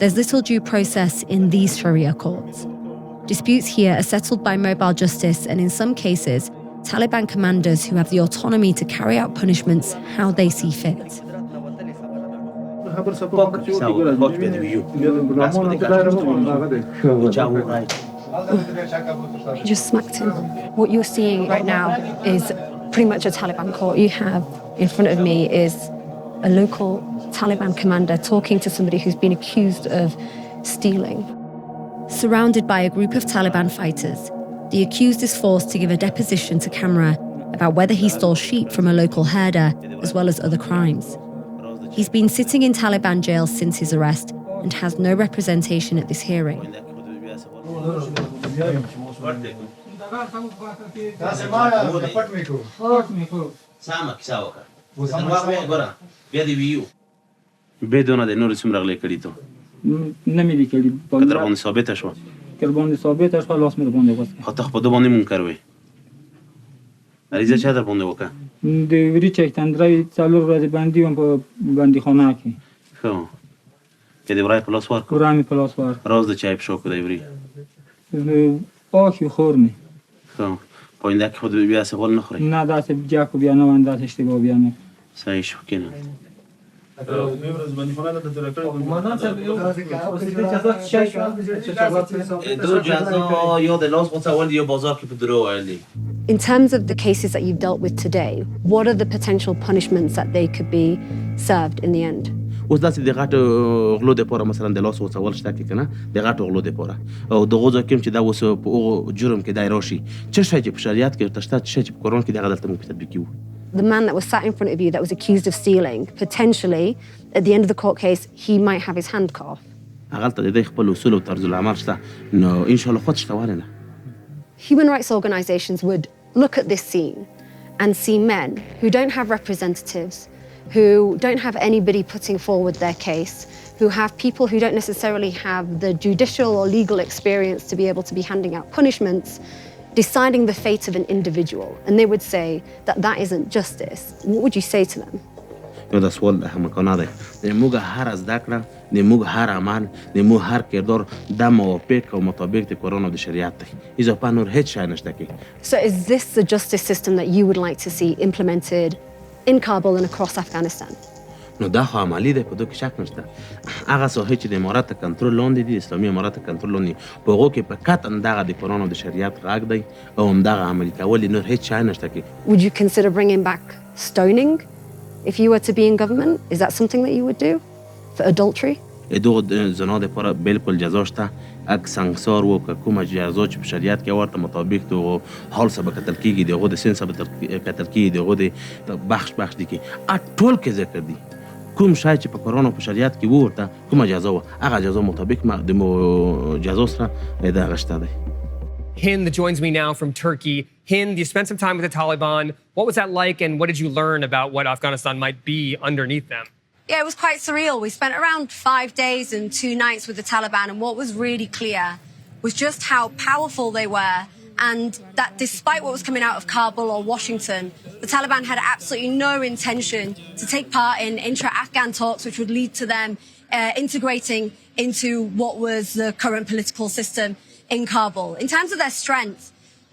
there's little due process in these Sharia courts. Disputes here are settled by mobile justice and in some cases, Taliban commanders who have the autonomy to carry out punishments how they see fit. He just smacked him. What you're seeing right now is pretty much a Taliban court. You have in front of me is a local Taliban commander talking to somebody who's been accused of stealing. Surrounded by a group of Taliban fighters, the accused is forced to give a deposition to camera about whether he stole sheep from a local herder, as well as other crimes. He's been sitting in Taliban jail since his arrest and has no representation at this hearing. بدون د نور څومره غلې کړی ته نمیدی کړي کتر باندې ثابت شو باندې ثابت شو لاس مې باندې وځه خاطر په دوه باندې منکر وي اړیزه چا در باندې وکړه د وری چک تندرای څلور ورځې باندې هم په باندې خونه کې خو کې دی ورای په لاس ورکو ورامي په لاس ورکو راز د چای په شو کوي وری پاکي خورني خو پوینده کې خود بیا څه غول نه خوري نه دا څه بیا کو بیا نه واندا اشتباه بیا نه صحیح شو کنه In terms of the cases that you've dealt with today, what are the potential punishments that they could be served in the end? اوس داسې د غټو غلو د پوره مثلا د لاس وڅول شته کې کنه د غټو غلو د پوره او د غوځو کوم چې دا اوس په جرم کې دای راشي چې شای چې په شریعت کې تشته چې په قرآن کې د غلط مو په تطبیق کیو The man that was sat in front of you that was accused of stealing, potentially, at the end of the court case, he might have his hand cut off. غلطه د خپل اصول او طرز العمل شته نو ان شاء الله خود شته ورنه Human rights organizations would look at this scene and see men who don't have representatives, who don't have anybody putting forward their case, who have people who don't necessarily have the judicial or legal experience to be able to be handing out punishments, deciding the fate of an individual. And they would say that that isn't justice. What would you say to them? نو دا سوال د همکانه دی د موږ هر زده کړه د موږ هر عمل د موږ هر کردار د موافق او مطابق د قرآن او د شریعت دی اضافه نور هیڅ شی نشته کې So is this the justice system that you would like to see implemented in Kabul and across Afghanistan? نو دا خو عملی دی په دوه کې شک نشته هغه ساحې چې د امارات کنټرول لاندې دي اسلامي امارات کنټرول لاندې په هغو کې په قطعا دغه د قرآن او د شریعت غږ دی او همدغه عملي کول نور هیڅ شی نشته کې Would you consider bringing back stoning if you were to be in government? Is that something that you would do for adultery? دغه زنا دپاره بالکل جزا شته اک سنگسار و که کومه جزا چې په شریعت کې ورته مطابق دغه حال سره به کتل کېږي د هغو د سن سره به کتل کېږي د هغو د بخش دي کې ټول کې ذکر دي کوم شی چې په قرآن او په شریعت کې وورته کومه جزا وه هغه جزا مطابق د جزا سره دغه شته دی Hind joins me now from Turkey. Hind, you spent some time with the Taliban. What was that like, and what did you learn about what Afghanistan might be underneath them? Yeah, it was quite surreal. We spent around 5 days and 2 nights with the Taliban, and what was really clear was just how powerful they were, and that despite what was coming out of Kabul or Washington, the Taliban had absolutely no intention to take part in intra-Afghan talks, which would lead to them integrating into what was the current political system in Kabul. In terms of their strength,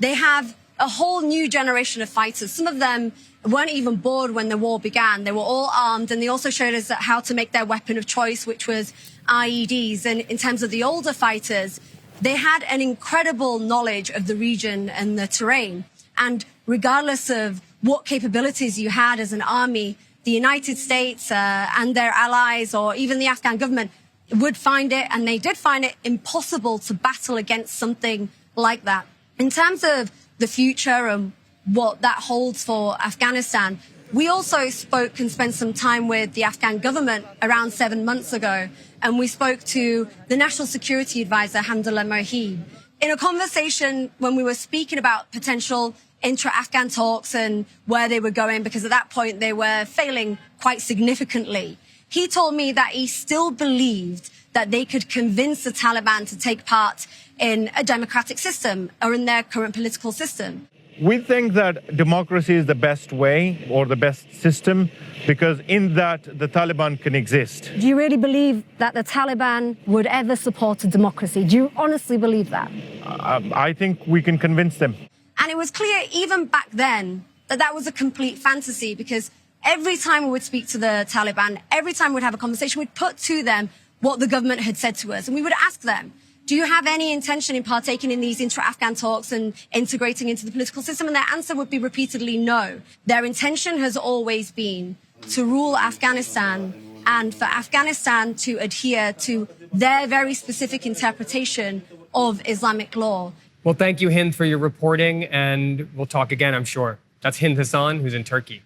they have a whole new generation of fighters. Some of them weren't even born when the war began. They were all armed, and they also showed us how to make their weapon of choice, which was IEDs. And in terms of the older fighters, they had an incredible knowledge of the region and the terrain. And regardless of what capabilities you had as an army, the United States and their allies, or even the Afghan government, would find it, and they did find it, impossible to battle against something like that. In terms of the future and what that holds for Afghanistan, we also spoke and spent some time with the Afghan government around 7 months ago, and we spoke to the National Security Advisor, Hamdullah Mohib. In a conversation when we were speaking about potential intra-Afghan talks and where they were going, because at that point they were failing quite significantly, he told me that he still believed that they could convince the Taliban to take part in a democratic system or in their current political system. We think that democracy is the best way or the best system because in that the Taliban can exist. Do you really believe that the Taliban would ever support a democracy? Do you honestly believe that? I think we can convince them. And it was clear even back then that that was a complete fantasy because every time we would speak to the Taliban, every time we'd have a conversation, we'd put to them what the government had said to us. And we would ask them, do you have any intention in partaking in these intra-Afghan talks and integrating into the political system? And their answer would be repeatedly no. Their intention has always been to rule Afghanistan and for Afghanistan to adhere to their very specific interpretation of Islamic law. Well, thank you, Hind, for your reporting, and we'll talk again, I'm sure. That's Hind Hassan, who's in Turkey.